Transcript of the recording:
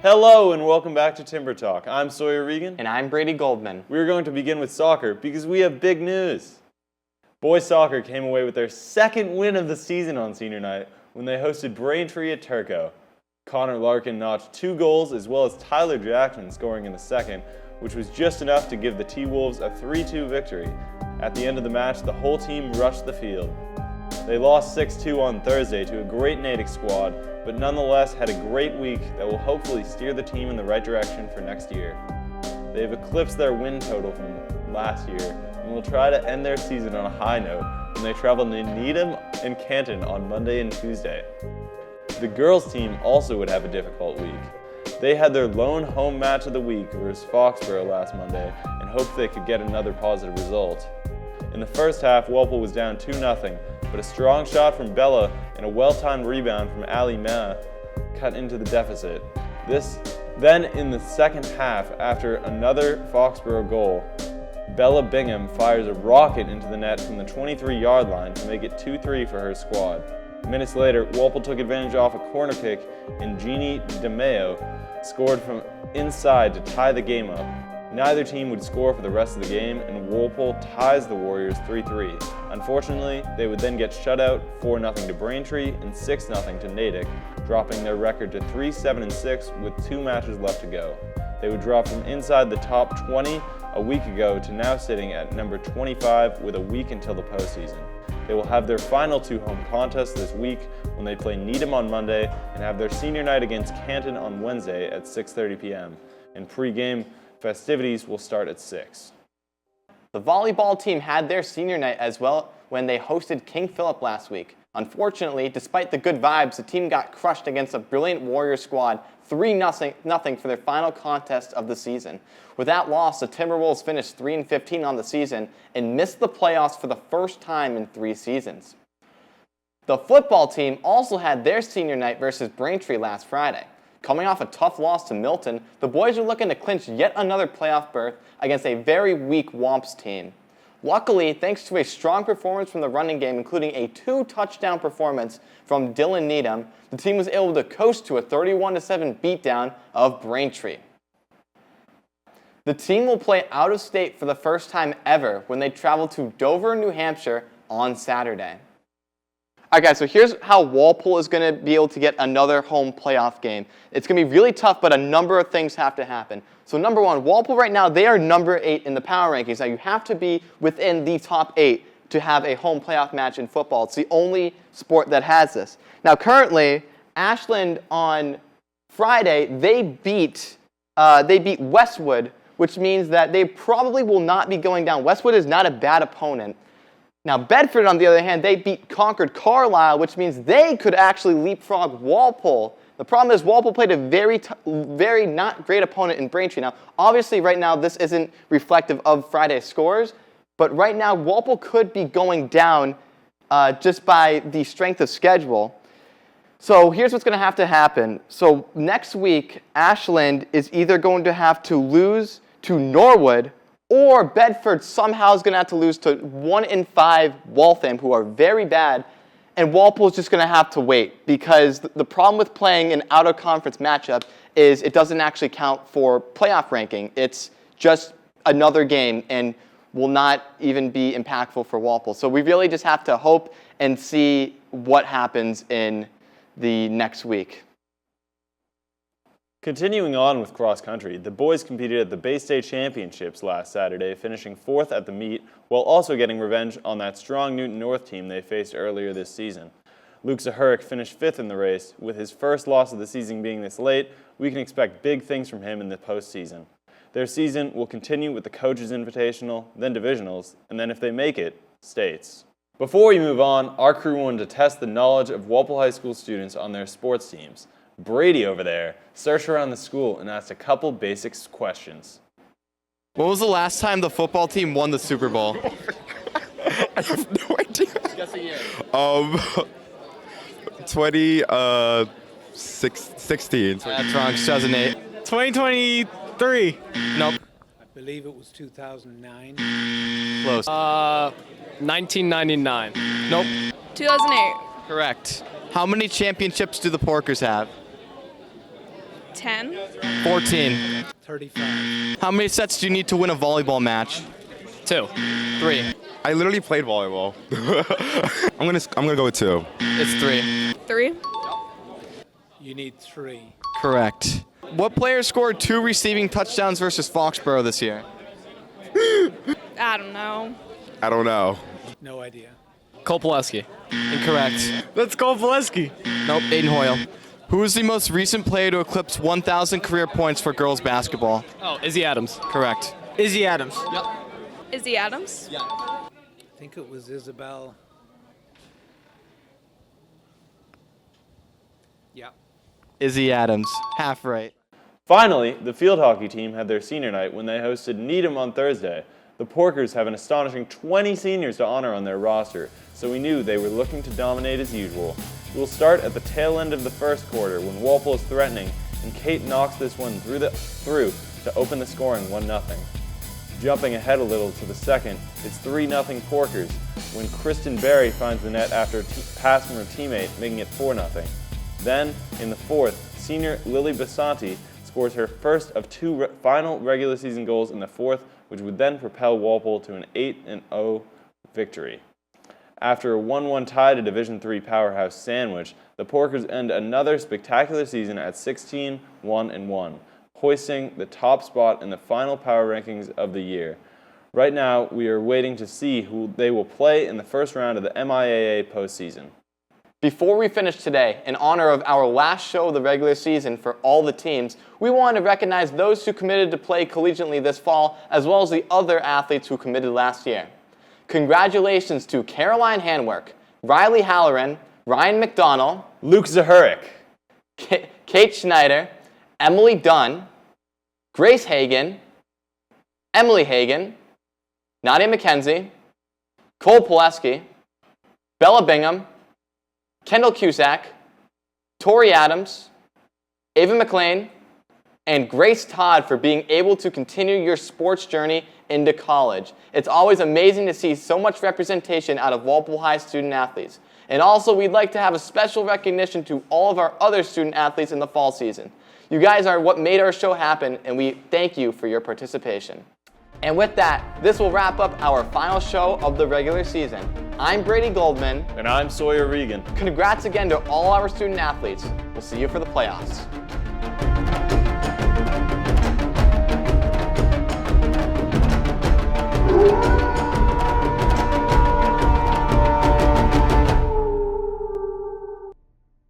Hello and welcome back to Timber Talk. I'm Sawyer Regan. And I'm Brady Goldman. We're going to begin with soccer because we have big news. Boys soccer came away with their second win of the season on senior night when they hosted Braintree at Turco. Connor Larkin notched 2 goals as well as Tyler Jackson scoring in the second, which was just enough to give the T-Wolves a 3-2 victory. At the end of the match, the whole team rushed the field. They lost 6-2 on Thursday to a great Natick squad, but nonetheless had a great week that will hopefully steer the team in the right direction for next year. They have eclipsed their win total from last year and will try to end their season on a high note when they travel to Needham and Canton on Monday and Tuesday. The girls team also would have a difficult week. They had their lone home match of the week versus Foxborough last Monday and hoped they could get another positive result. In the first half, Walpole was down 2-0, but a strong shot from Bella and a well-timed rebound from Ali Ma cut into the deficit. Then in the second half, after another Foxborough goal, Bella Bingham fires a rocket into the net from the 23-yard line to make it 2-3 for her squad. Minutes later, Walpole took advantage off a corner kick and Jeannie DeMeo scored from inside to tie the game up. Neither team would score for the rest of the game, and Walpole ties the Warriors 3-3. Unfortunately, they would then get shut out 4-0 to Braintree and 6-0 to Natick, dropping their record to 3-7-6 with 2 matches left to go. They would drop from inside the top 20 a week ago to now sitting at number 25 with a week until the postseason. They will have their final 2 home contests this week when they play Needham on Monday and have their senior night against Canton on Wednesday at 6:30 p.m. And pre-game festivities will start at 6. The volleyball team had their senior night as well when they hosted King Philip last week. Unfortunately, despite the good vibes, the team got crushed against a brilliant Warrior squad 3-0 for their final contest of the season. With that loss, the Timberwolves finished 3-15 on the season and missed the playoffs for the first time in 3 seasons. The football team also had their senior night versus Braintree last Friday. Coming off a tough loss to Milton, the boys are looking to clinch yet another playoff berth against a very weak Womps team. Luckily, thanks to a strong performance from the running game, including a 2-touchdown performance from Dylan Needham, the team was able to coast to a 31-7 beatdown of Braintree. The team will play out of state for the first time ever when they travel to Dover, New Hampshire on Saturday. All right, guys, so here's how Walpole is going to be able to get another home playoff game. It's going to be really tough, but a number of things have to happen. So number 1, Walpole right now, they are number 8 in the power rankings. Now, you have to be within the top 8 to have a home playoff match in football. It's the only sport that has this. Now, currently, Ashland on Friday, they beat Westwood, which means that they probably will not be going down. Westwood is not a bad opponent. Now, Bedford, on the other hand, they beat Concord Carlisle, which means they could actually leapfrog Walpole. The problem is Walpole played a very not great opponent in Braintree. Now, obviously, right now, this isn't reflective of Friday's scores, but right now, Walpole could be going down just by the strength of schedule. So here's what's going to happen. So next week, Ashland is either going to have to lose to Norwood, or Bedford somehow is going to have to lose to 1-5 Waltham, who are very bad, and Walpole is just going to have to wait because the problem with playing an out-of-conference matchup is it doesn't actually count for playoff ranking. It's just another game and will not even be impactful for Walpole. So we really just have to hope and see what happens in the next week. Continuing on with cross country, the boys competed at the Bay State Championships last Saturday, finishing 4th at the meet, while also getting revenge on that strong Newton North team they faced earlier this season. Luke Zahurik finished 5th in the race. With his first loss of the season being this late, we can expect big things from him in the postseason. Their season will continue with the Coaches Invitational, then Divisionals, and then if they make it, States. Before we move on, our crew wanted to test the knowledge of Walpole High School students on their sports teams. Brady over there searched around the school and asked a couple basic questions. When was the last time the football team won the Super Bowl? I have no idea. Guess a year. 2016. That's wrong. 2008. 2023. Nope. I believe it was 2009. Close. 1999. Nope. 2008. Correct. How many championships do the Porkers have? 10. 14. 35. How many sets do you need to win a volleyball match? 2. 3. I literally played volleyball. I'm gonna go with 2. It's 3. 3. You need 3. Correct. What player scored 2 receiving touchdowns versus Foxborough this year? I don't know. I don't know. No idea. Cole Pulaski. Incorrect. Let's go Pulaski. Nope, Aiden Hoyle. Who is the most recent player to eclipse 1,000 career points for girls basketball? Oh, Izzy Adams. Correct. Izzy Adams. Yep. Izzy Adams? I think it was Isabel. Yeah. Izzy Adams. Half right. Finally, the field hockey team had their senior night when they hosted Needham on Thursday. The Porkers have an astonishing 20 seniors to honor on their roster, so we knew they were looking to dominate as usual. We'll start at the tail end of the first quarter when Walpole is threatening and Kate knocks this one through to open the scoring 1-0. Jumping ahead a little to the second, it's 3-0 Porkers when Kristen Berry finds the net after a pass from her teammate, making it 4-0. Then, in the fourth, senior Lily Basanti scores her first of 2 final regular season goals in the fourth, which would then propel Walpole to an 8-0 victory. After a 1-1 tie to Division III powerhouse Sandwich, the Porkers end another spectacular season at 16-1-1, hoisting the top spot in the final power rankings of the year. Right now, we are waiting to see who they will play in the first round of the MIAA postseason. Before we finish today, in honor of our last show of the regular season for all the teams, we want to recognize those who committed to play collegiately this fall, as well as the other athletes who committed last year. Congratulations to Caroline Hanwork, Riley Halloran, Ryan McDonald, Luke Zahurik, Kate Schneider, Emily Dunn, Grace Hagan, Emily Hagan, Nadia McKenzie, Cole Pulaski, Bella Bingham, Kendall Cusack, Tori Adams, Ava McLean, and Grace Todd for being able to continue your sports journey into college. It's always amazing to see so much representation out of Walpole High student athletes. And also, we'd like to have a special recognition to all of our other student athletes in the fall season. You guys are what made our show happen, and we thank you for your participation. And with that, this will wrap up our final show of the regular season. I'm Brady Goldman. and I'm Sawyer Regan. Congrats again to all our student athletes. We'll see you for the playoffs. Woo!